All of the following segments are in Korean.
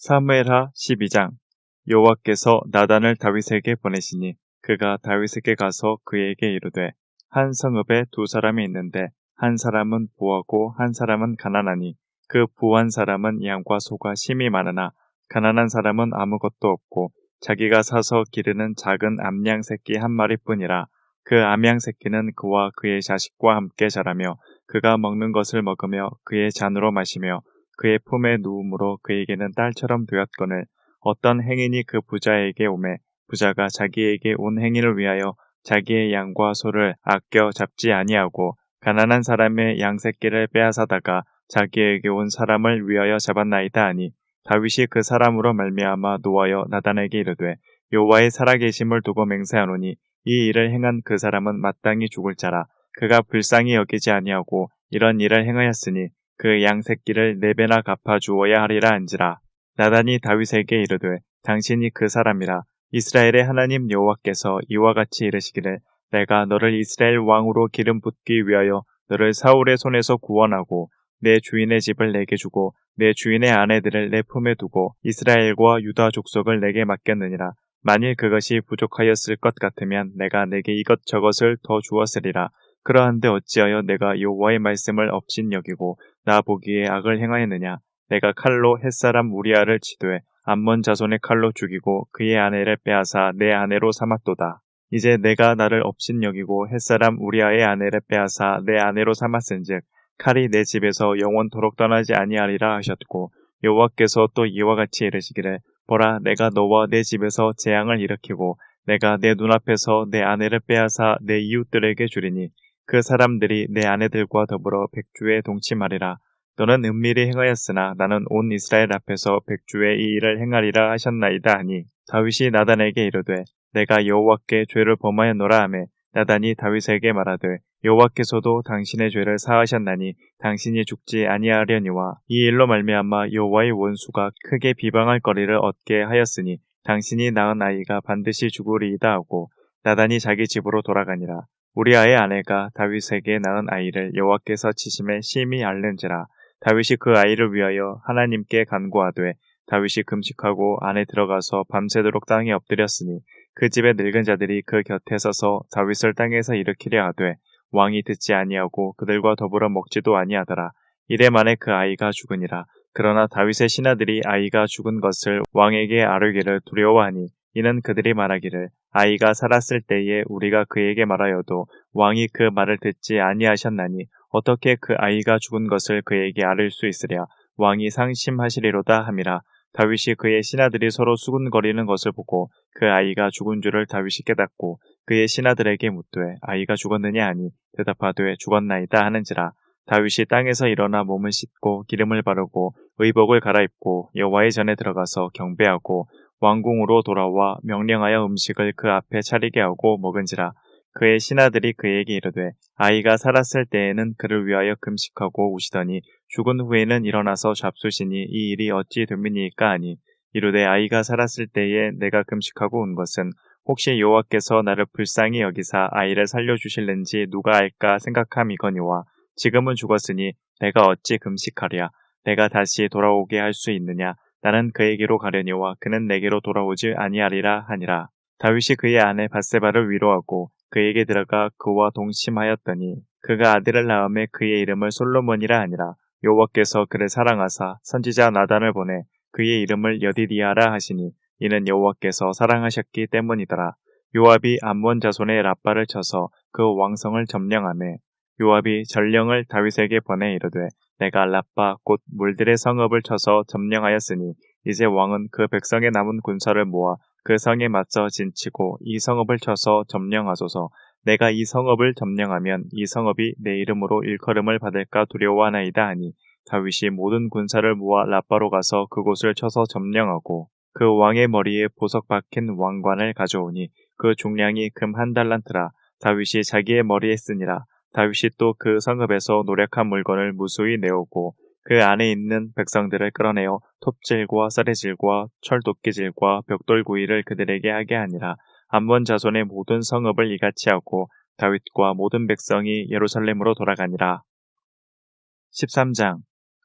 사무엘하 12장. 여호와께서 나단을 다윗에게 보내시니 그가 다윗에게 가서 그에게 이르되 한 성읍에 두 사람이 있는데 한 사람은 부하고 한 사람은 가난하니 그 부한 사람은 양과 소가 심히 많으나 가난한 사람은 아무것도 없고 자기가 사서 기르는 작은 암양 새끼 한 마리뿐이라. 그 암양 새끼는 그와 그의 자식과 함께 자라며 그가 먹는 것을 먹으며 그의 잔으로 마시며 그의 품에 누움으로 그에게는 딸처럼 되었거늘 어떤 행인이 그 부자에게 오매 부자가 자기에게 온 행인을 위하여 자기의 양과 소를 아껴 잡지 아니하고 가난한 사람의 양 새끼를 빼앗아다가 자기에게 온 사람을 위하여 잡았나이다 하니 다윗이 그 사람으로 말미암아 노하여 나단에게 이르되 여호와의 살아계심을 두고 맹세하노니 이 일을 행한 그 사람은 마땅히 죽을 자라. 그가 불쌍히 여기지 아니하고 이런 일을 행하였으니 그 양 새끼를 4배나 갚아 주어야 하리라 한지라. 나단이 다윗에게 이르되 당신이 그 사람이라. 이스라엘의 하나님 여호와께서 이와 같이 이르시기를 내가 너를 이스라엘 왕으로 기름 붓기 위하여 너를 사울의 손에서 구원하고 내 주인의 집을 내게 주고 내 주인의 아내들을 내 품에 두고 이스라엘과 유다 족속을 내게 맡겼느니라. 만일 그것이 부족하였을 것 같으면 내가 내게 이것저것을 더 주었으리라. 그러한데 어찌하여 내가 여호와의 말씀을 업신여기고 나 보기에 악을 행하였느냐. 내가 칼로 햇사람 우리아를 치되 암몬 자손의 칼로 죽이고 그의 아내를 빼앗아 내 아내로 삼았도다. 이제 내가 나를 업신여기고 햇사람 우리아의 아내를 빼앗아 내 아내로 삼았은즉 칼이 내 집에서 영원토록 떠나지 아니하리라 하셨고 여호와께서 또 이와 같이 이르시기를 보라 내가 너와 내 집에서 재앙을 일으키고 내가 내 눈앞에서 내 아내를 빼앗아 내 이웃들에게 주리니 그 사람들이 내 아내들과 더불어 백주에 동침하리라. 너는 은밀히 행하였으나 나는 온 이스라엘 앞에서 백주에 이 일을 행하리라 하셨나이다 하니 다윗이 나단에게 이르되 내가 여호와께 죄를 범하였노라 하매 나단이 다윗에게 말하되 여호와께서도 당신의 죄를 사하셨나니 당신이 죽지 아니하려니와 이 일로 말미암아 여호와의 원수가 크게 비방할 거리를 얻게 하였으니 당신이 낳은 아이가 반드시 죽으리이다 하고 나단이 자기 집으로 돌아가니라. 우리아의 아내가 다윗에게 낳은 아이를 여호와께서 치심에 심히 앓는지라. 다윗이 그 아이를 위하여 하나님께 간구하되 다윗이 금식하고 안에 들어가서 밤새도록 땅에 엎드렸으니 그 집의 늙은 자들이 그 곁에 서서 다윗을 땅에서 일으키려 하되 왕이 듣지 아니하고 그들과 더불어 먹지도 아니하더라. 이래 만에 그 아이가 죽으니라. 그러나 다윗의 신하들이 아이가 죽은 것을 왕에게 아뢰기를 두려워하니 이는 그들이 말하기를 아이가 살았을 때에 우리가 그에게 말하여도 왕이 그 말을 듣지 아니하셨나니 어떻게 그 아이가 죽은 것을 그에게 아뢰 수 있으랴. 왕이 상심하시리로다 함이라. 다윗이 그의 신하들이 서로 수군거리는 것을 보고 그 아이가 죽은 줄을 다윗이 깨닫고 그의 신하들에게 묻되 아이가 죽었느냐 하니 대답하되 죽었나이다 하는지라. 다윗이 땅에서 일어나 몸을 씻고 기름을 바르고 의복을 갈아입고 여호와의 전에 들어가서 경배하고 왕궁으로 돌아와 명령하여 음식을 그 앞에 차리게 하고 먹은지라. 그의 신하들이 그에게 이르되 아이가 살았을 때에는 그를 위하여 금식하고 우시더니 죽은 후에는 일어나서 잡수시니 이 일이 어찌 됨이니까 하니 이르되 아이가 살았을 때에 내가 금식하고 온 것은 혹시 여호와께서 나를 불쌍히 여기사 아이를 살려주실는지 누가 알까 생각함이거니와 지금은 죽었으니 내가 어찌 금식하랴. 내가 다시 돌아오게 할 수 있느냐. 나는 그에게로 가려니와 그는 내게로 돌아오지 아니하리라 하니라. 다윗이 그의 아내 밧세바를 위로하고 그에게 들어가 그와 동침하였더니 그가 아들을 낳음에 그의 이름을 솔로몬이라 하니라. 여호와께서 그를 사랑하사 선지자 나단을 보내 그의 이름을 여디디아라 하시니 이는 여호와께서 사랑하셨기 때문이더라. 요압이 암몬 자손의 라빠를 쳐서 그 왕성을 점령하매 요압이 전령을 다윗에게 보내 이르되 내가 라빠 곧 물들의 성읍을 쳐서 점령하였으니 이제 왕은 그 백성의 남은 군사를 모아 그 성에 맞서 진치고 이 성읍을 쳐서 점령하소서. 내가 이 성읍을 점령하면 이 성읍이 내 이름으로 일컬음을 받을까 두려워하나이다 하니 다윗이 모든 군사를 모아 라빠로 가서 그곳을 쳐서 점령하고 그 왕의 머리에 보석 박힌 왕관을 가져오니 그 중량이 금 1달란트라. 다윗이 자기의 머리에 쓰니라. 다윗이 또 그 성읍에서 노력한 물건을 무수히 내오고 그 안에 있는 백성들을 끌어내어 톱질과 쌀의질과 철도끼질과 벽돌구이를 그들에게 하게 하니라. 암몬 자손의 모든 성읍을 이같이 하고 다윗과 모든 백성이 예루살렘으로 돌아가니라. 13장.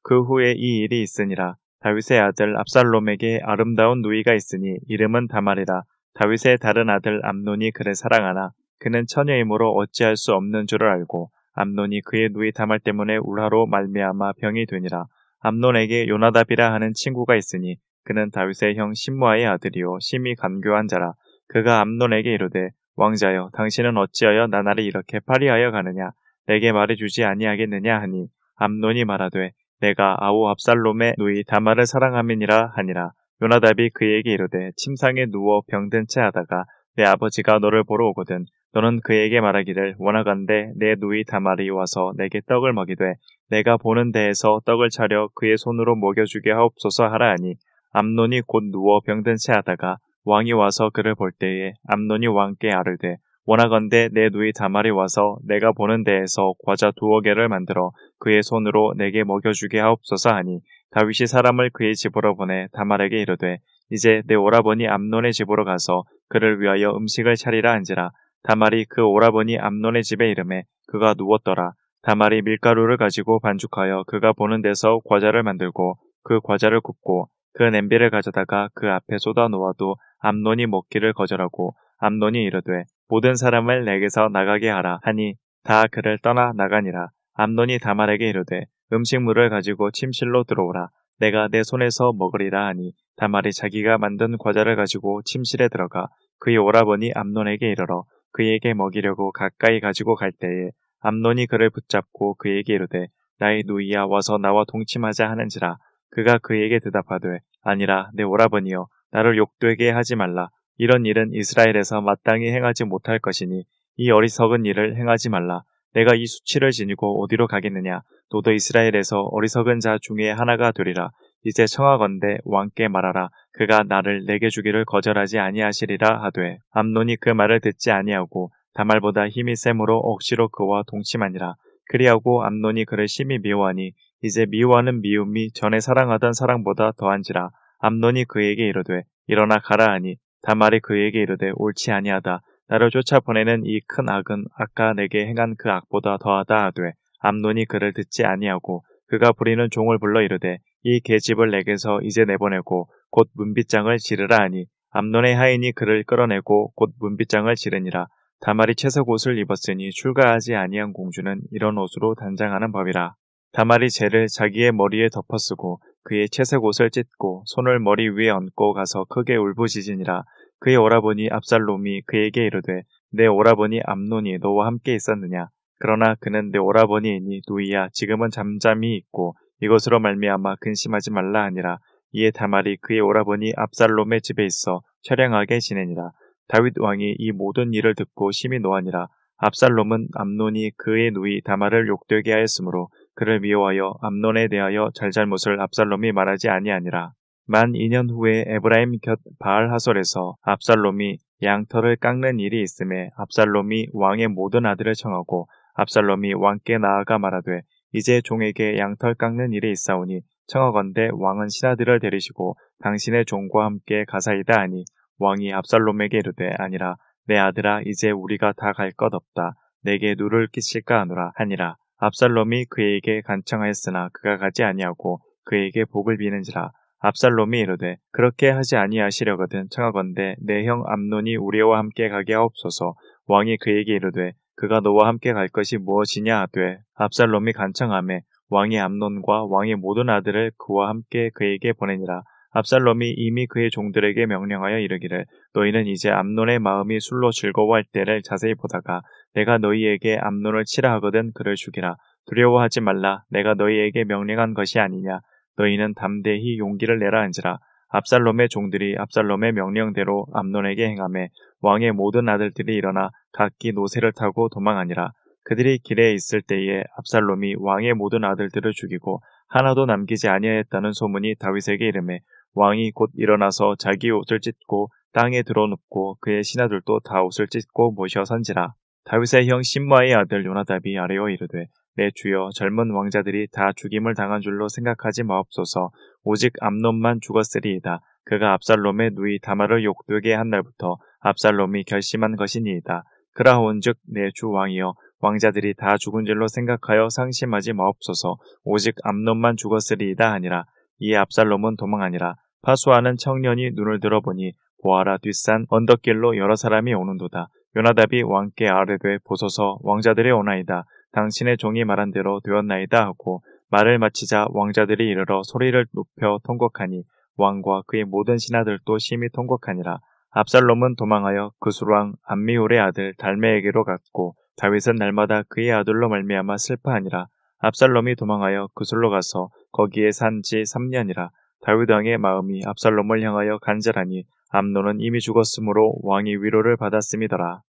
그 후에 이 일이 있으니라. 다윗의 아들 압살롬에게 아름다운 누이가 있으니 이름은 다말이라. 다윗의 다른 아들 암논이 그를 사랑하나 그는 처녀이므로 어찌할 수 없는 줄을 알고 암논이 그의 누이 다말 때문에 울화로 말미암아 병이 되니라. 암논에게 요나답이라 하는 친구가 있으니 그는 다윗의 형 심므아의 아들이요 심히 간교한 자라. 그가 암논에게 이르되 왕자여 당신은 어찌하여 나날이 이렇게 파리하여 가느냐 내게 말해주지 아니하겠느냐 하니 암논이 말하되 내가 아우 압살롬의 누이 다말을 사랑함이니라 하니라. 요나답이 그에게 이르되 침상에 누워 병든 채 하다가 내 아버지가 너를 보러 오거든 너는 그에게 말하기를 원하건대 내 누이 다말이 와서 내게 떡을 먹이되 내가 보는 데에서 떡을 차려 그의 손으로 먹여주게 하옵소서 하라 하니 암논이 곧 누워 병든 채 하다가 왕이 와서 그를 볼 때에 암논이 왕께 아뢰되 원하건대 내 누이 다말이 와서 내가 보는 데에서 과자 2개를 만들어 그의 손으로 내게 먹여주게 하옵소서 하니 다윗이 사람을 그의 집으로 보내 다말에게 이르되 이제 내 오라버니 암논의 집으로 가서 그를 위하여 음식을 차리라 한지라. 다말이 그 오라버니 암논의 집에 이르매 그가 누웠더라. 다말이 밀가루를 가지고 반죽하여 그가 보는 데서 과자를 만들고 그 과자를 굽고 그 냄비를 가져다가 그 앞에 쏟아 놓아도 암논이 먹기를 거절하고 암논이 이르되 모든 사람을 내게서 나가게 하라 하니 다 그를 떠나 나가니라. 암논이 다말에게 이르되 음식물을 가지고 침실로 들어오라. 내가 내 손에서 먹으리라 하니 다말이 자기가 만든 과자를 가지고 침실에 들어가 그의 오라버니 암논에게 이르러 그에게 먹이려고 가까이 가지고 갈 때에 암논이 그를 붙잡고 그에게 이르되 나의 누이야 와서 나와 동침하자 하는지라. 그가 그에게 대답하되 아니라 내 오라버니여 나를 욕되게 하지 말라. 이런 일은 이스라엘에서 마땅히 행하지 못할 것이니 이 어리석은 일을 행하지 말라. 내가 이 수치를 지니고 어디로 가겠느냐. 너도 이스라엘에서 어리석은 자 중에 하나가 되리라. 이제 청하건대 왕께 말하라. 그가 나를 내게 주기를 거절하지 아니하시리라 하되 암논이 그 말을 듣지 아니하고 다말보다 힘이 셈으로 억지로 그와 동침하니라. 그리하고 암논이 그를 심히 미워하니 이제 미워하는 미움이 전에 사랑하던 사랑보다 더한지라. 암논이 그에게 이르되 일어나 가라 하니 다말이 그에게 이르되 옳지 아니하다. 나를 쫓아보내는 이 큰 악은 아까 내게 행한 그 악보다 더하다 하되 암논이 그를 듣지 아니하고 그가 부리는 종을 불러 이르되 이 계집을 내게서 이제 내보내고 곧 문빗장을 지르라 하니 암논의 하인이 그를 끌어내고 곧 문빗장을 지르니라. 다말이 채색 옷을 입었으니 출가하지 아니한 공주는 이런 옷으로 단장하는 법이라. 다말이 재를 자기의 머리에 덮어쓰고 그의 채색 옷을 찢고 손을 머리 위에 얹고 가서 크게 울부짖으니라. 그의 오라버니 압살롬이 그에게 이르되 내 오라버니 암논이 너와 함께 있었느냐. 그러나 그는 내 오라버니이니 누이야 지금은 잠잠히 있고 이것으로 말미암아 근심하지 말라 하니라. 이에 다말이 그의 오라버니 압살롬의 집에 있어 처량하게 지내니라. 다윗 왕이 이 모든 일을 듣고 심히 노하니라. 압살롬은 암논이 그의 누이 다말을 욕되게 하였으므로 그를 미워하여 암논에 대하여 잘잘못을 압살롬이 말하지 아니하니라. 만 2년 후에 에브라임 곁 바알 하솔에서 압살롬이 양털을 깎는 일이 있음에 압살롬이 왕의 모든 아들을 청하고 압살롬이 왕께 나아가 말하되 이제 종에게 양털 깎는 일이 있사오니 청하건대 왕은 신하들을 데리시고 당신의 종과 함께 가사이다 하니 왕이 압살롬에게 이르되 아니라 내 아들아 이제 우리가 다 갈 것 없다. 내게 누를 끼칠까 하노라 하니라. 압살롬이 그에게 간청하였으나 그가 가지 아니하고 그에게 복을 비는지라. 압살롬이 이르되 그렇게 하지 아니하시려거든 청하건대 내 형 암논이 우리와 함께 가게 하옵소서. 왕이 그에게 이르되 그가 너와 함께 갈 것이 무엇이냐 하되 압살롬이 간청하매 왕이 암논과 왕의 모든 아들을 그와 함께 그에게 보내니라. 압살롬이 이미 그의 종들에게 명령하여 이르기를 너희는 이제 암논의 마음이 술로 즐거워할 때를 자세히 보다가 내가 너희에게 암논을 치라 하거든 그를 죽이라. 두려워하지 말라. 내가 너희에게 명령한 것이 아니냐. 너희는 담대히 용기를 내라 한지라. 압살롬의 종들이 압살롬의 명령대로 암논에게 행하매 왕의 모든 아들들이 일어나 각기 노새를 타고 도망하니라. 그들이 길에 있을 때에 압살롬이 왕의 모든 아들들을 죽이고 하나도 남기지 아니하였다는 소문이 다윗에게 이르매 왕이 곧 일어나서 자기 옷을 찢고 땅에 드러눕고 그의 신하들도 다 옷을 찢고 모셔 선지라. 다윗의 형 심므아의 아들 요나답이 아뢰어 이르되 내 주여 젊은 왕자들이 다 죽임을 당한 줄로 생각하지 마옵소서. 오직 암논만 죽었으리이다. 그가 압살롬의 누이 다말을 욕되게 한 날부터 압살롬이 결심한 것이니이다. 그라온즉 내 주 왕이여 왕자들이 다 죽은 줄로 생각하여 상심하지 마옵소서. 오직 암논만 죽었으리이다 하니라. 이에 압살롬은 도망하니라. 파수하는 청년이 눈을 들어보니 보아라 뒷산 언덕길로 여러 사람이 오는도다. 요나답이 왕께 아뢰되 보소서 왕자들이 오나이다. 당신의 종이 말한 대로 되었나이다 하고 말을 마치자 왕자들이 이르러 소리를 높여 통곡하니 왕과 그의 모든 신하들도 심히 통곡하니라. 압살롬은 도망하여 그술왕 암미울의 아들 달메에게로 갔고 다윗은 날마다 그의 아들로 말미암아 슬퍼하니라. 압살롬이 도망하여 그술로 가서 거기에 산 지 3년이라. 다윗 왕의 마음이 압살롬을 향하여 간절하니 암논은 이미 죽었으므로 왕이 위로를 받았음이더라.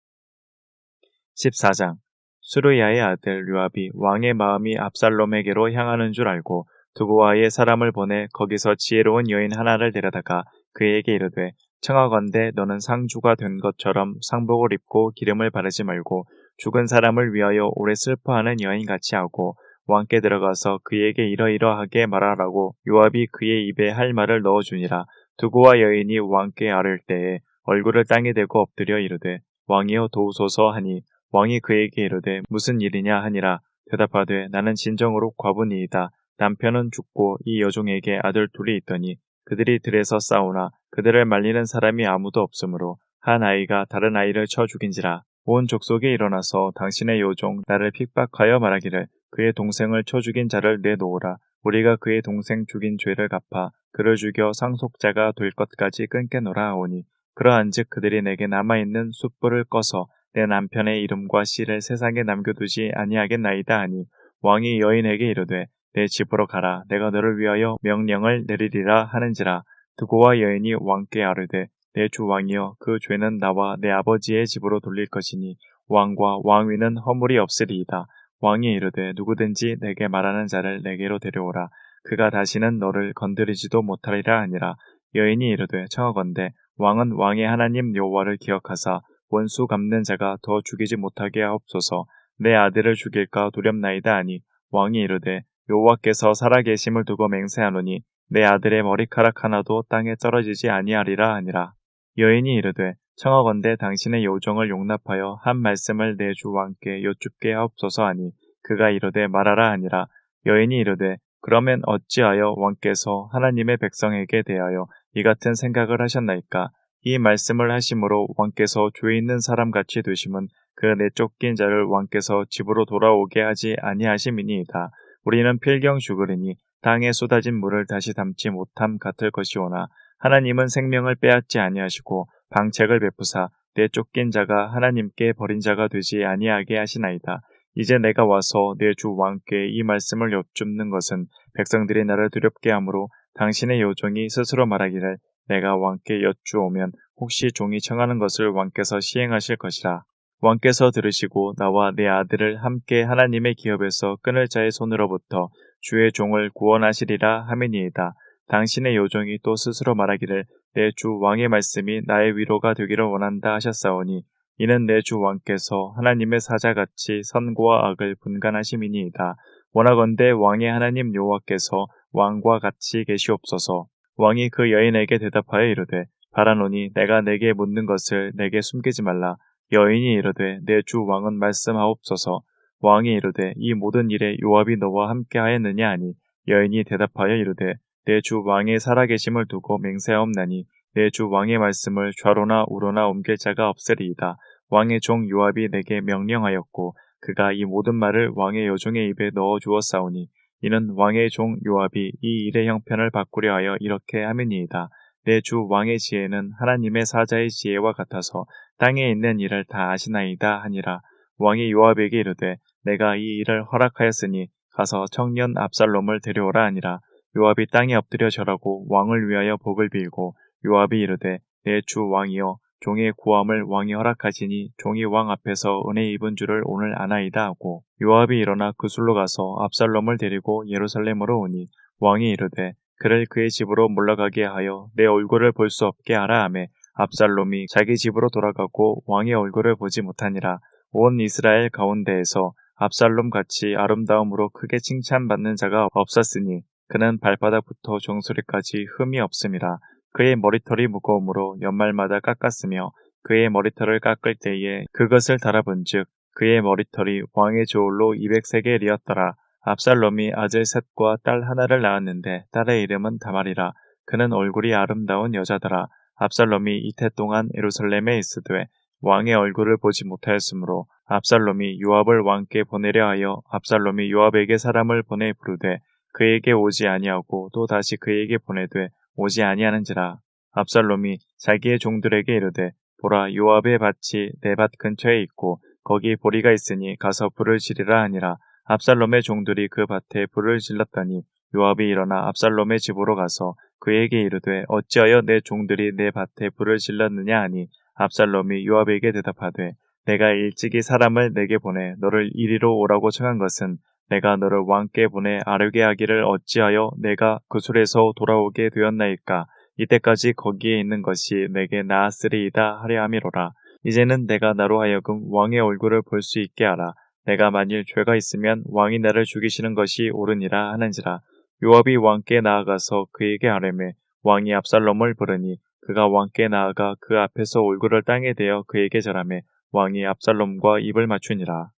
14장 수르야의 아들 요압이 왕의 마음이 압살롬에게로 향하는 줄 알고 두고와의 사람을 보내 거기서 지혜로운 여인 하나를 데려다가 그에게 이르되 청하건대 너는 상주가 된 것처럼 상복을 입고 기름을 바르지 말고 죽은 사람을 위하여 오래 슬퍼하는 여인같이 하고 왕께 들어가서 그에게 이러이러하게 말하라고 요압이 그의 입에 할 말을 넣어주니라. 두고와 여인이 왕께 아뢰을 때에 얼굴을 땅에 대고 엎드려 이르되 왕이여 도우소서 하니 왕이 그에게 이르되 무슨 일이냐 하니라. 대답하되 나는 진정으로 과부니이다. 남편은 죽고 이 여종에게 아들 둘이 있더니 그들이 들에서 싸우나 그들을 말리는 사람이 아무도 없으므로 한 아이가 다른 아이를 쳐 죽인지라. 온 족속이 일어나서 당신의 여종 나를 핍박하여 말하기를 그의 동생을 쳐 죽인 자를 내놓으라. 우리가 그의 동생 죽인 죄를 갚아 그를 죽여 상속자가 될 것까지 끊게노라 하오니 그러한즉 그들이 내게 남아있는 숯불을 꺼서 내 남편의 이름과 씨를 세상에 남겨두지 아니하겠나이다 하니 왕이 여인에게 이르되 내 집으로 가라. 내가 너를 위하여 명령을 내리리라 하는지라. 두고와 여인이 왕께 아뢰되 내 주 왕이여 그 죄는 나와 내 아버지의 집으로 돌릴 것이니 왕과 왕위는 허물이 없으리이다. 왕이 이르되 누구든지 내게 말하는 자를 내게로 데려오라. 그가 다시는 너를 건드리지도 못하리라 하니라. 여인이 이르되 청하건대 왕은 왕의 하나님 여호와를 기억하사 원수 갚는 자가 더 죽이지 못하게 하옵소서. 내 아들을 죽일까 두렵나이다 하니 왕이 이르되 여호와께서 살아계심을 두고 맹세하노니 내 아들의 머리카락 하나도 땅에 떨어지지 아니하리라 하니라. 여인이 이르되 청하건대 당신의 여종을 용납하여 한 말씀을 내 주 왕께 여쭙게 하옵소서 하니 그가 이르되 말하라 하니라. 여인이 이르되 그러면 어찌하여 왕께서 하나님의 백성에게 대하여 이 같은 생각을 하셨나이까? 이 말씀을 하심으로 왕께서 죄 있는 사람같이 되심은 그 내쫓긴 자를 왕께서 집으로 돌아오게 하지 아니하심이니이다. 우리는 필경 죽으리니 땅에 쏟아진 물을 다시 담지 못함 같을 것이오나 하나님은 생명을 빼앗지 아니하시고 방책을 베푸사 내쫓긴 자가 하나님께 버린 자가 되지 아니하게 하시나이다. 이제 내가 와서 내 주 왕께 이 말씀을 여쭙는 것은 백성들이 나를 두렵게 하므로 당신의 여종이 스스로 말하기를 내가 왕께 여쭈오면 혹시 종이 청하는 것을 왕께서 시행하실 것이라. 왕께서 들으시고 나와 내 아들을 함께 하나님의 기업에서 끊을 자의 손으로부터 주의 종을 구원하시리라 하미니이다. 당신의 여종이 또 스스로 말하기를 내 주 왕의 말씀이 나의 위로가 되기를 원한다 하셨사오니 이는 내 주 왕께서 하나님의 사자같이 선과 악을 분간하심이니이다. 원하건대 왕의 하나님 여호와께서 왕과 같이 계시옵소서. 왕이 그 여인에게 대답하여 이르되 바라노니 내가 내게 묻는 것을 내게 숨기지 말라. 여인이 이르되 내 주 왕은 말씀하옵소서. 왕이 이르되 이 모든 일에 요압이 너와 함께 하였느냐 하니 여인이 대답하여 이르되 내 주 왕의 살아계심을 두고 맹세하옵나니 내 주 왕의 말씀을 좌로나 우로나 옮길 자가 없으리이다. 왕의 종 요압이 내게 명령하였고 그가 이 모든 말을 왕의 여종의 입에 넣어 주었사오니 이는 왕의 종 요압이 이 일의 형편을 바꾸려 하여 이렇게 함이니이다. 내 주 왕의 지혜는 하나님의 사자의 지혜와 같아서 땅에 있는 일을 다 아시나이다 하니라. 왕이 요압에게 이르되 내가 이 일을 허락하였으니 가서 청년 압살롬을 데려오라 하니라. 요압이 땅에 엎드려 절하고 왕을 위하여 복을 빌고 요압이 이르되 내 주 왕이여 종의 구함을 왕이 허락하시니 종이 왕 앞에서 은혜 입은 줄을 오늘 아나이다 하고 요압이 일어나 그술로 가서 압살롬을 데리고 예루살렘으로 오니 왕이 이르되 그를 그의 집으로 물러가게 하여 내 얼굴을 볼 수 없게 하라 하매 압살롬이 자기 집으로 돌아가고 왕의 얼굴을 보지 못하니라. 온 이스라엘 가운데에서 압살롬 같이 아름다움으로 크게 칭찬받는 자가 없었으니 그는 발바닥부터 정수리까지 흠이 없음이라. 그의 머리털이 무거움으로 연말마다 깎았으며 그의 머리털을 깎을 때에 그것을 달아본즉 그의 머리털이 왕의 저울로 200세겔이었더라. 압살롬이 아들 셋과 딸 하나를 낳았는데 딸의 이름은 다말이라. 그는 얼굴이 아름다운 여자더라. 압살롬이 이태 동안 예루살렘에 있으되 왕의 얼굴을 보지 못하였으므로 압살롬이 요압을 왕께 보내려 하여 압살롬이 요압에게 사람을 보내 부르되 그에게 오지 아니하고 또 다시 그에게 보내되 오지 아니하는지라. 압살롬이 자기의 종들에게 이르되 보라, 요압의 밭이 내 밭 근처에 있고 거기 보리가 있으니 가서 불을 지르라 하니라. 압살롬의 종들이 그 밭에 불을 질렀더니 요압이 일어나 압살롬의 집으로 가서 그에게 이르되 어찌하여 내 종들이 내 밭에 불을 질렀느냐 하니 압살롬이 요압에게 대답하되 내가 일찍이 사람을 내게 보내 너를 이리로 오라고 청한 것은 내가 너를 왕께 보내 아뢰게 하기를 어찌하여 내가 그술에서 돌아오게 되었나이까. 이때까지 거기에 있는 것이 내게 나았으리이다 하려 함이로라. 이제는 내가 나로 하여금 왕의 얼굴을 볼 수 있게 하라. 내가 만일 죄가 있으면 왕이 나를 죽이시는 것이 옳으니라 하는지라. 요압이 왕께 나아가서 그에게 아뢰매 왕이 압살롬을 부르니 그가 왕께 나아가 그 앞에서 얼굴을 땅에 대어 그에게 절하매 왕이 압살롬과 입을 맞추니라.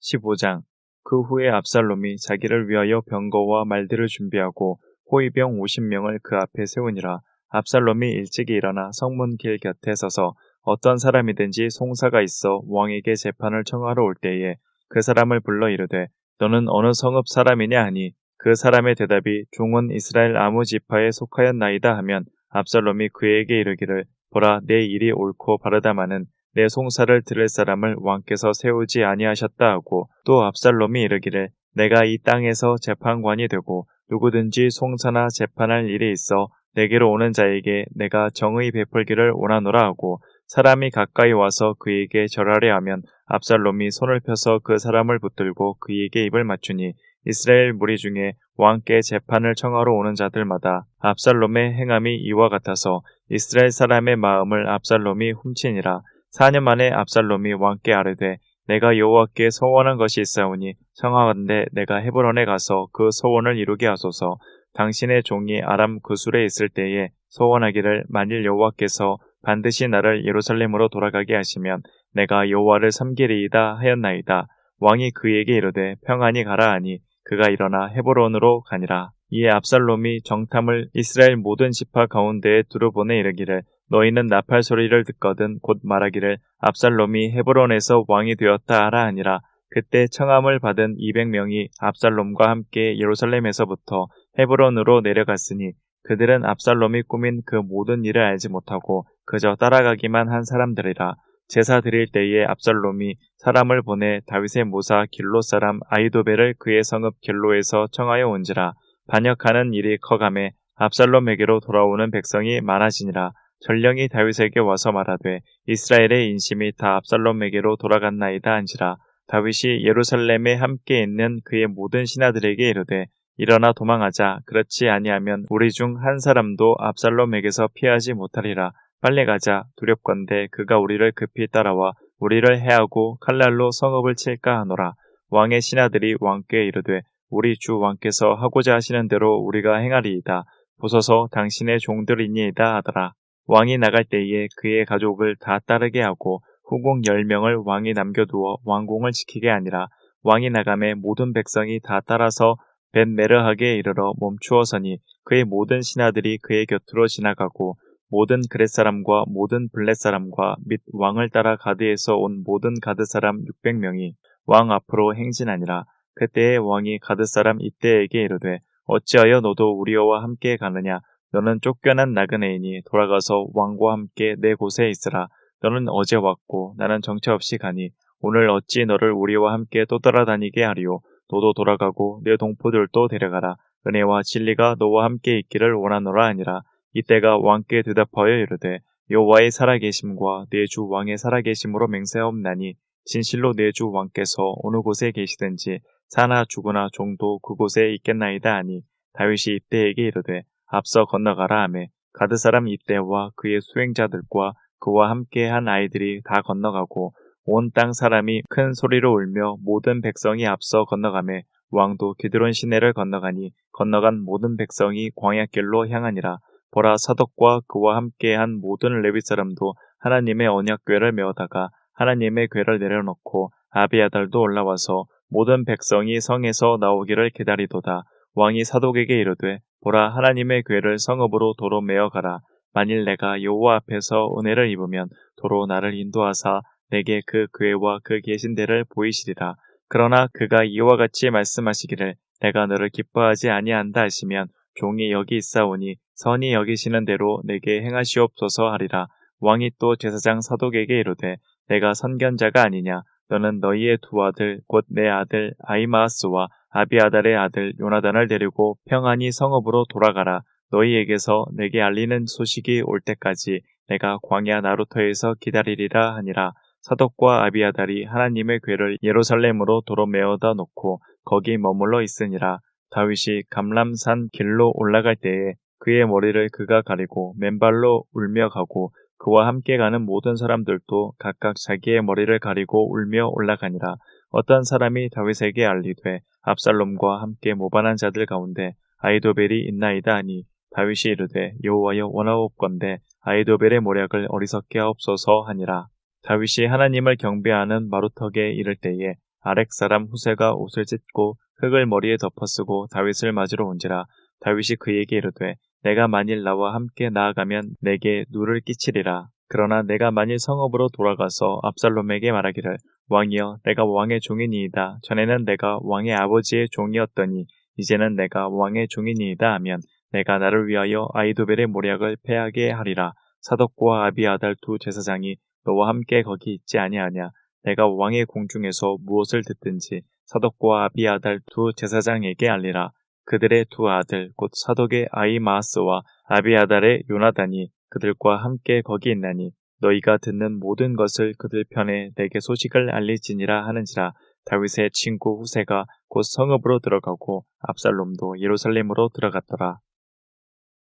15장. 그 후에 압살롬이 자기를 위하여 병거와 말들을 준비하고 호위병 50명을 그 앞에 세우니라. 압살롬이 일찍이 일어나 성문 길 곁에 서서 어떤 사람이든지 송사가 있어 왕에게 재판을 청하러 올 때에 그 사람을 불러 이르되 너는 어느 성읍 사람이냐 하니 그 사람의 대답이 종은 이스라엘 아무 지파에 속하였나이다 하면 압살롬이 그에게 이르기를 보라, 내 일이 옳고 바르다마는 내 송사를 들을 사람을 왕께서 세우지 아니하셨다 하고 또 압살롬이 이르기를 내가 이 땅에서 재판관이 되고 누구든지 송사나 재판할 일이 있어 내게로 오는 자에게 내가 정의 베풀기를 원하노라 하고 사람이 가까이 와서 그에게 절하려 하면 압살롬이 손을 펴서 그 사람을 붙들고 그에게 입을 맞추니 이스라엘 무리 중에 왕께 재판을 청하러 오는 자들마다 압살롬의 행함이 이와 같아서 이스라엘 사람의 마음을 압살롬이 훔치니라. 4년 만에 압살롬이 왕께 아뢰되 내가 여호와께 서원한 것이 있사오니 청하건대 내가 헤브론에 가서 그 서원을 이루게 하소서. 당신의 종이 아람 그술에 있을 때에 서원하기를 만일 여호와께서 반드시 나를 예루살렘으로 돌아가게 하시면 내가 여호와를 섬기리이다 하였나이다. 왕이 그에게 이르되 평안히 가라 하니 그가 일어나 헤브론으로 가니라. 이에 압살롬이 정탐을 이스라엘 모든 지파 가운데에 두루보내 이르기를 너희는 나팔 소리를 듣거든 곧 말하기를 압살롬이 헤브론에서 왕이 되었다 하라 하니라. 그때 청함을 받은 200명이 압살롬과 함께 예루살렘에서부터 헤브론으로 내려갔으니 그들은 압살롬이 꾸민 그 모든 일을 알지 못하고 그저 따라가기만 한 사람들이라. 제사 드릴 때에 압살롬이 사람을 보내 다윗의 모사 길로 사람 아히도벨을 그의 성읍 길로에서 청하여 온지라. 반역하는 일이 커가매 압살롬에게로 돌아오는 백성이 많아지니라. 전령이 다윗에게 와서 말하되 이스라엘의 인심이 다 압살롬에게로 돌아갔나이다 한지라. 다윗이 예루살렘에 함께 있는 그의 모든 신하들에게 이르되 일어나 도망하자. 그렇지 아니하면 우리 중 한 사람도 압살롬에게서 피하지 못하리라. 빨리 가자. 두렵건대 그가 우리를 급히 따라와 우리를 해하고 칼날로 성읍을 칠까 하노라. 왕의 신하들이 왕께 이르되 우리 주 왕께서 하고자 하시는 대로 우리가 행하리이다. 보소서 당신의 종들이니이다 하더라. 왕이 나갈 때에 그의 가족을 다 따르게 하고 후궁 10명을 왕이 남겨두어 왕궁을 지키게 하니라. 왕이 나가매 모든 백성이 다 따라서 벳메르하게 이르러 멈추어서니 그의 모든 신하들이 그의 곁으로 지나가고 모든 그렛 사람과 모든 블렛 사람과 및 왕을 따라 가드에서 온 모든 가드 사람 600명이 왕 앞으로 행진하니라. 그때에 왕이 가드 사람 이때에게 이르되 어찌하여 너도 우리와 함께 가느냐. 너는 쫓겨난 나그네이니 돌아가서 왕과 함께 내 곳에 있으라. 너는 어제 왔고 나는 정처 없이 가니 오늘 어찌 너를 우리와 함께 또 따라다니게 하리요. 너도 돌아가고 내 동포들도 데려가라. 은혜와 진리가 너와 함께 있기를 원하노라 하니라. 이때가 왕께 대답하여 이르되 여호와의 살아계심과 내 주 왕의 살아계심으로 맹세하옵나니 진실로 내 주 왕께서 어느 곳에 계시든지 사나 죽으나 종도 그곳에 있겠나이다 하니 다윗이 이때에게 이르되 앞서 건너가라 하매 가드 사람 이때와 그의 수행자들과 그와 함께 한 아이들이 다 건너가고 온 땅 사람이 큰 소리로 울며 모든 백성이 앞서 건너가매 왕도 기드론 시내를 건너가니 건너간 모든 백성이 광야길로 향하니라. 보라, 사독과 그와 함께 한 모든 레위 사람도 하나님의 언약궤를 메어다가 하나님의 궤를 내려놓고 아비아달도 올라와서 모든 백성이 성에서 나오기를 기다리도다. 왕이 사독에게 이르되 보라 하나님의 궤를 성읍으로 도로 메어 가라. 만일 내가 여호와 앞에서 은혜를 입으면 도로 나를 인도하사 내게 그 궤와 그 계신 데를 보이시리라. 그러나 그가 이와 같이 말씀하시기를 내가 너를 기뻐하지 아니한다 하시면 종이 여기 있사오니 선히 여기시는 대로 내게 행하시옵소서 하리라. 왕이 또 제사장 사독에게 이르되 내가 선견자가 아니냐. 너는 너희의 두 아들 곧 내 아들 아히마아스와 아비아달의 아들 요나단을 데리고 평안히 성읍으로 돌아가라. 너희에게서 내게 알리는 소식이 올 때까지 내가 광야 나루터에서 기다리리라 하니라. 사독과 아비아달이 하나님의 궤를 예루살렘으로 도로 메어다 놓고 거기 머물러 있으니라. 다윗이 감람산 길로 올라갈 때에 그의 머리를 그가 가리고 맨발로 울며 가고 그와 함께 가는 모든 사람들도 각각 자기의 머리를 가리고 울며 올라가니라. 어떤 사람이 다윗에게 알리되 압살롬과 함께 모반한 자들 가운데 아히도벨이 있나이다 하니 다윗이 이르되 여호와여 원하옵건대 아히도벨의 모략을 어리석게 하옵소서 하니라. 다윗이 하나님을 경배하는 마루턱에 이를 때에 아렉 사람 후세가 옷을 찢고 흙을 머리에 덮어쓰고 다윗을 맞으러 온지라. 다윗이 그에게 이르되 내가 만일 나와 함께 나아가면 내게 누를 끼치리라. 그러나 내가 만일 성읍으로 돌아가서 압살롬에게 말하기를 왕이여 내가 왕의 종이니이다. 전에는 내가 왕의 아버지의 종이었더니 이제는 내가 왕의 종이니이다 하면 내가 나를 위하여 아히도벨의 모략을 패하게 하리라. 사독과 아비아달 두 제사장이 너와 함께 거기 있지 아니하냐. 내가 왕의 공중에서 무엇을 듣든지 사독과 아비아달 두 제사장에게 알리라. 그들의 두 아들 곧 사독의 아히마아스와 아비아달의 요나단이 그들과 함께 거기 있나니 너희가 듣는 모든 것을 그들 편에 내게 소식을 알리지니라 하는지라. 다윗의 친구 후세가 곧 성읍으로 들어가고 압살롬도 예루살렘으로 들어갔더라.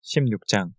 16장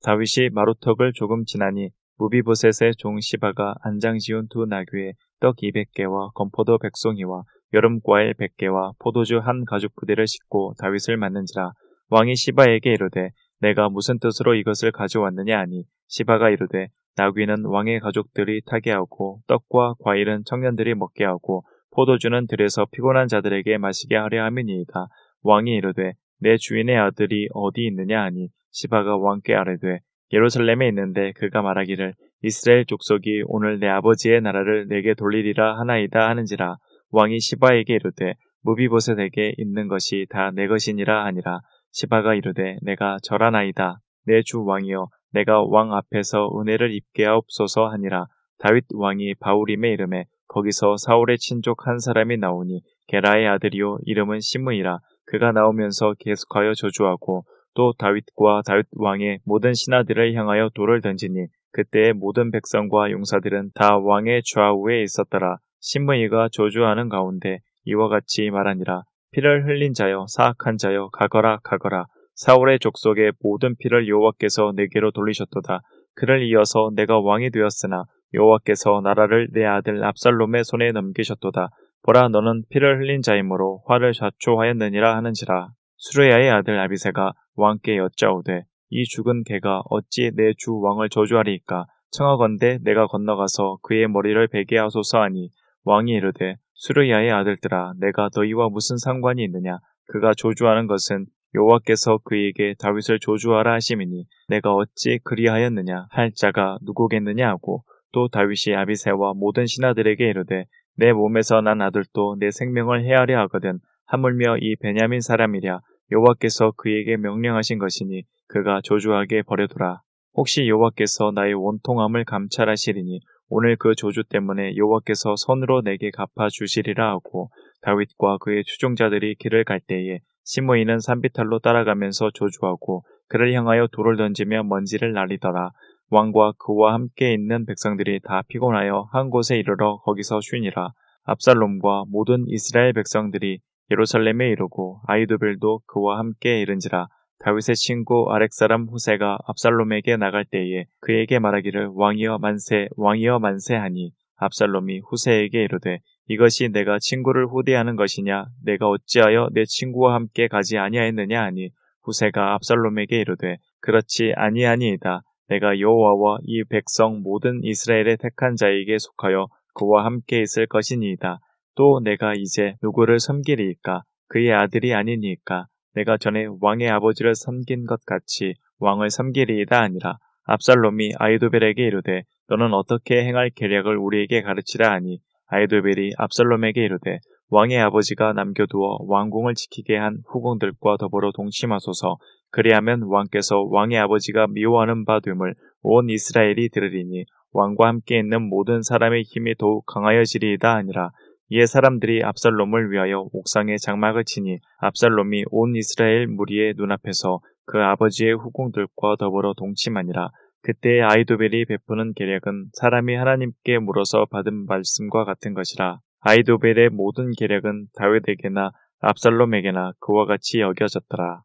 다윗이 마루턱을 조금 지나니 무비보셋의 종 시바가 안장 지은 두 나귀에 떡 200개와 건포도 100송이와 여름 과일 100개와 포도주 한 가죽 부대를 싣고 다윗을 맞는지라. 왕이 시바에게 이르되 내가 무슨 뜻으로 이것을 가져왔느냐 하니 시바가 이르되 나귀는 왕의 가족들이 타게 하고 떡과 과일은 청년들이 먹게 하고 포도주는 들에서 피곤한 자들에게 마시게 하려 함이니이다. 왕이 이르되 내 주인의 아들이 어디 있느냐 하니 시바가 왕께 아뢰되 예루살렘에 있는데 그가 말하기를 이스라엘 족속이 오늘 내 아버지의 나라를 내게 돌리리라 하나이다 하는지라. 왕이 시바에게 이르되 무비보셋에게 있는 것이 다 내 것이니라 하니라. 시바가 이르되 내가 절하나이다. 내 주 왕이여 내가 왕 앞에서 은혜를 입게 하옵소서 하니라. 다윗 왕이 바울임에 이름에 거기서 사울의 친족 한 사람이 나오니 게라의 아들이요 이름은 시므이라. 그가 나오면서 계속하여 저주하고 또 다윗과 다윗 왕의 모든 신하들을 향하여 돌을 던지니 그때의 모든 백성과 용사들은 다 왕의 좌우에 있었더라. 시므이가 저주하는 가운데 이와 같이 말하니라. 피를 흘린 자여 사악한 자여 가거라 가거라. 사울의 족속의 모든 피를 여호와께서 내게로 돌리셨도다. 그를 이어서 내가 왕이 되었으나 여호와께서 나라를 내 아들 압살롬의 손에 넘기셨도다. 보라 너는 피를 흘린 자이므로 화를 자초하였느니라 하는지라. 수르야의 아들 아비새가 왕께 여짜오되 이 죽은 개가 어찌 내 주 왕을 저주하리이까. 청하건대 내가 건너가서 그의 머리를 베게 하소서 하니 왕이 이르되 수르야의 아들들아 내가 너희와 무슨 상관이 있느냐. 그가 조주하는 것은 여호와께서 그에게 다윗을 조주하라 하심이니 내가 어찌 그리하였느냐 할 자가 누구겠느냐 하고 또 다윗이 아비새와 모든 신하들에게 이르되 내 몸에서 난 아들도 내 생명을 해하려 하거든. 하물며 이 베냐민 사람이랴. 여호와께서 그에게 명령하신 것이니 그가 조주하게 버려두라. 혹시 여호와께서 나의 원통함을 감찰하시리니 오늘 그 조주 때문에 여호와께서 손으로 내게 갚아주시리라 하고 다윗과 그의 추종자들이 길을 갈 때에 시므이는 산비탈로 따라가면서 조주하고 그를 향하여 돌을 던지며 먼지를 날리더라. 왕과 그와 함께 있는 백성들이 다 피곤하여 한 곳에 이르러 거기서 쉬니라. 압살롬과 모든 이스라엘 백성들이 예루살렘에 이르고 아히도벨도 그와 함께 이른지라. 다윗의 친구 아렉 사람 후세가 압살롬에게 나갈 때에 그에게 말하기를 왕이여 만세 왕이여 만세 하니 압살롬이 후세에게 이르되 이것이 내가 친구를 후대하는 것이냐. 내가 어찌하여 내 친구와 함께 가지 아니하였느냐 하니 후세가 압살롬에게 이르되 그렇지 아니하니이다. 내가 여호와와 이 백성 모든 이스라엘의 택한 자에게 속하여 그와 함께 있을 것이니이다. 또 내가 이제 누구를 섬기리이까? 그의 아들이 아니니까? 내가 전에 왕의 아버지를 섬긴 것 같이 왕을 섬기리이다 아니라. 압살롬이 아히도벨에게 이르되 너는 어떻게 행할 계략을 우리에게 가르치라 하니 아히도벨이 압살롬에게 이르되 왕의 아버지가 남겨두어 왕궁을 지키게 한 후궁들과 더불어 동침하소서. 그리하면 왕께서 왕의 아버지가 미워하는 바 됨을 온 이스라엘이 들으리니 왕과 함께 있는 모든 사람의 힘이 더욱 강하여지리이다 하니라. 이에 사람들이 압살롬을 위하여 옥상에 장막을 치니 압살롬이 온 이스라엘 무리의 눈앞에서 그 아버지의 후궁들과 더불어 동침하니라. 그때 아히도벨이 베푸는 계략은 사람이 하나님께 물어서 받은 말씀과 같은 것이라. 아히도벨의 모든 계략은 다윗에게나 압살롬에게나 그와 같이 여겨졌더라.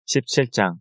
17장.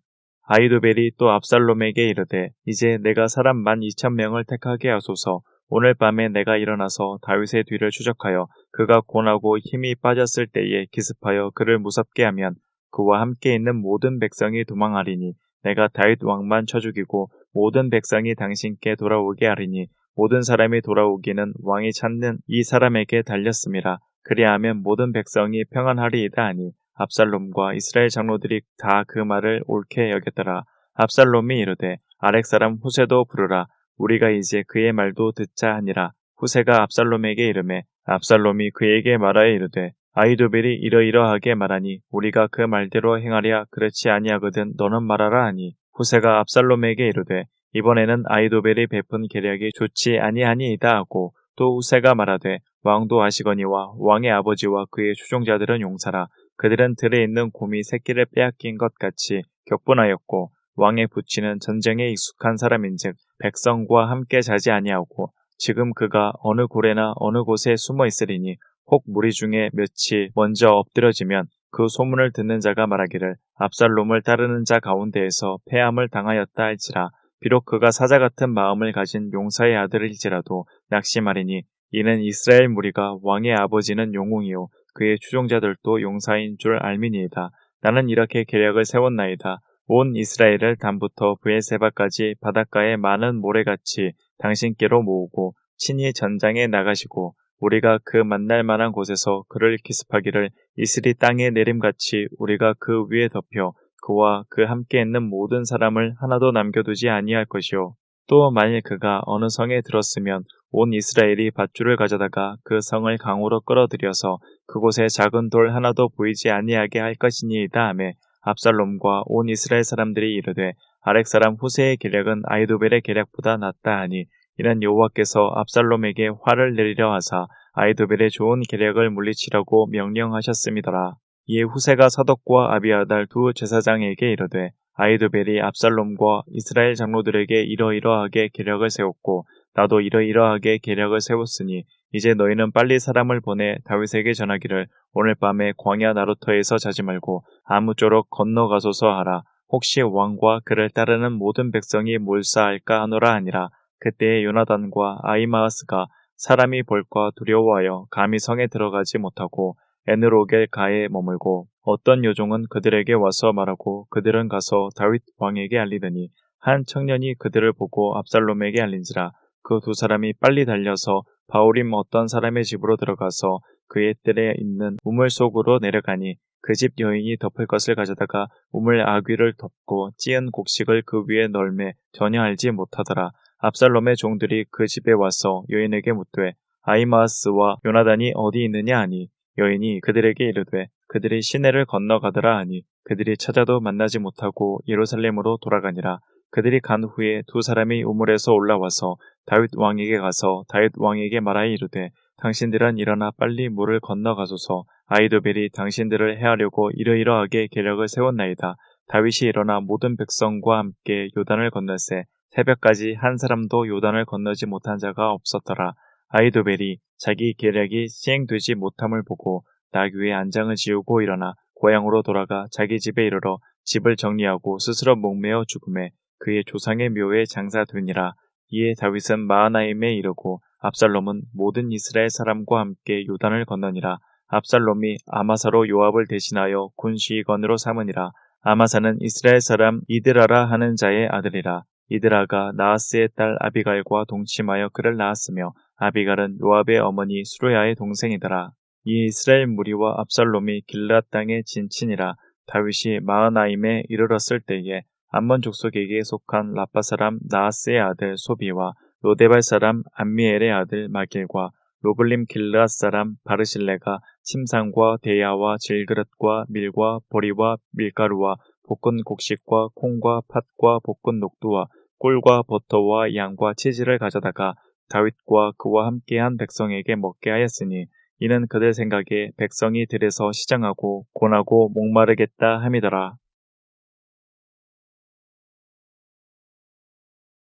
아히도벨이 또 압살롬에게 이르되 이제 내가 사람 12,000명을 택하게 하소서. 오늘 밤에 내가 일어나서 다윗의 뒤를 추적하여 그가 곤하고 힘이 빠졌을 때에 기습하여 그를 무섭게 하면 그와 함께 있는 모든 백성이 도망하리니 내가 다윗 왕만 쳐 죽이고 모든 백성이 당신께 돌아오게 하리니 모든 사람이 돌아오기는 왕이 찾는 이 사람에게 달렸음이라. 그리하면 모든 백성이 평안하리이다 하니 압살롬과 이스라엘 장로들이 다 그 말을 옳게 여겼더라. 압살롬이 이르되 아렉 사람 후세도 부르라. 우리가 이제 그의 말도 듣자 하니라. 후세가 압살롬에게 이르매 압살롬이 그에게 말하여 이르되 아히도벨이 이러이러하게 말하니 우리가 그 말대로 행하랴. 그렇지 아니하거든 너는 말하라 하니 후세가 압살롬에게 이르되 이번에는 아히도벨이 베푼 계략이 좋지 아니하니이다 하고 또 후세가 말하되 왕도 아시거니와 왕의 아버지와 그의 추종자들은 용사라. 그들은 들에 있는 곰이 새끼를 빼앗긴 것 같이 격분하였고 왕의 부치는 전쟁에 익숙한 사람인즉 백성과 함께 자지 아니하고 지금 그가 어느 고래나 어느 곳에 숨어 있으리니 혹 무리 중에 몇이 먼저 엎드려지면 그 소문을 듣는 자가 말하기를 압살롬을 따르는 자 가운데에서 패함을 당하였다 할지라. 비록 그가 사자 같은 마음을 가진 용사의 아들일지라도 낙심하리니 이는 이스라엘 무리가 왕의 아버지는 영웅이요 그의 추종자들도 용사인 줄 알미니이다. 나는 이렇게 계략을 세웠나이다. 온 이스라엘을 단부터 브엘세바까지 바닷가에 많은 모래같이 당신께로 모으고 친히 전장에 나가시고 우리가 그 만날 만한 곳에서 그를 기습하기를 이슬이 땅에 내림같이 우리가 그 위에 덮여 그와 그 함께 있는 모든 사람을 하나도 남겨두지 아니할 것이요. 또 만일 그가 어느 성에 들었으면 온 이스라엘이 밧줄을 가져다가 그 성을 강으로 끌어들여서 그곳에 작은 돌 하나도 보이지 아니하게 할 것이니이다 하매 압살롬과 온 이스라엘 사람들이 이르되 아렉 사람 후세의 계략은 아히도벨의 계략보다 낫다 하니 이는 여호와께서 압살롬에게 화를 내리려 하사 아히도벨의 좋은 계략을 물리치라고 명령하셨음이더라. 이에 후세가 사독과 아비아달 두 제사장에게 이르되 아히도벨이 압살롬과 이스라엘 장로들에게 이러이러하게 계략을 세웠고 나도 이러이러하게 계략을 세웠으니 이제 너희는 빨리 사람을 보내 다윗에게 전하기를 오늘 밤에 광야 나루터에서 자지 말고 아무쪼록 건너가소서 하라. 혹시 왕과 그를 따르는 모든 백성이 몰사할까 하노라 하니라. 그때에 요나단과 아히마아스가 사람이 볼까 두려워하여 감히 성에 들어가지 못하고 에느로겔 가에 머물고 어떤 요종은 그들에게 와서 말하고 그들은 가서 다윗 왕에게 알리더니 한 청년이 그들을 보고 압살롬에게 알린지라. 그 두 사람이 빨리 달려서 바울임 어떤 사람의 집으로 들어가서 그의 뜰에 있는 우물 속으로 내려가니 그 집 여인이 덮을 것을 가져다가 우물 아귀를 덮고 찌은 곡식을 그 위에 널매 전혀 알지 못하더라. 압살롬의 종들이 그 집에 와서 여인에게 묻되 아히마아스와 요나단이 어디 있느냐 하니 여인이 그들에게 이르되 그들이 시내를 건너가더라 하니 그들이 찾아도 만나지 못하고 예루살렘으로 돌아가니라. 그들이 간 후에 두 사람이 우물에서 올라와서 다윗 왕에게 가서 다윗 왕에게 말하여 이르되 당신들은 일어나 빨리 물을 건너가소서. 아히도벨이 당신들을 해하려고 이러이러하게 계략을 세웠나이다. 다윗이 일어나 모든 백성과 함께 요단을 건널세 새벽까지 한 사람도 요단을 건너지 못한 자가 없었더라. 아히도벨이 자기 계략이 시행되지 못함을 보고 나귀의 안장을 지우고 일어나 고향으로 돌아가 자기 집에 이르러 집을 정리하고 스스로 목매어 죽음에 그의 조상의 묘에 장사되니라. 이에 다윗은 마하나임에 이르고 압살롬은 모든 이스라엘 사람과 함께 요단을 건너니라. 압살롬이 아마사로 요압을 대신하여 군시권으로 삼으니라. 아마사는 이스라엘 사람 이드라라 하는 자의 아들이라. 이드라가 나하스의 딸 아비갈과 동침하여 그를 낳았으며 아비갈은 요압의 어머니 수르야의 동생이더라. 이 이스라엘 무리와 압살롬이 길앗 땅에 진친이라. 다윗이 마하나임에 이르렀을 때에 암몬 족속에게 속한 라빠 사람 나하스의 아들 소비와 로데발 사람 암미엘의 아들 마길과 로블림 길르앗 사람 바르실레가 침상과 대야와 질그릇과 밀과 보리와 밀가루와 볶은 곡식과 콩과 팥과 볶은 녹두와 꿀과 버터와 양과 치즈를 가져다가 다윗과 그와 함께한 백성에게 먹게 하였으니 이는 그들 생각에 백성이 들에서 시장하고 곤하고 목마르겠다 함이더라.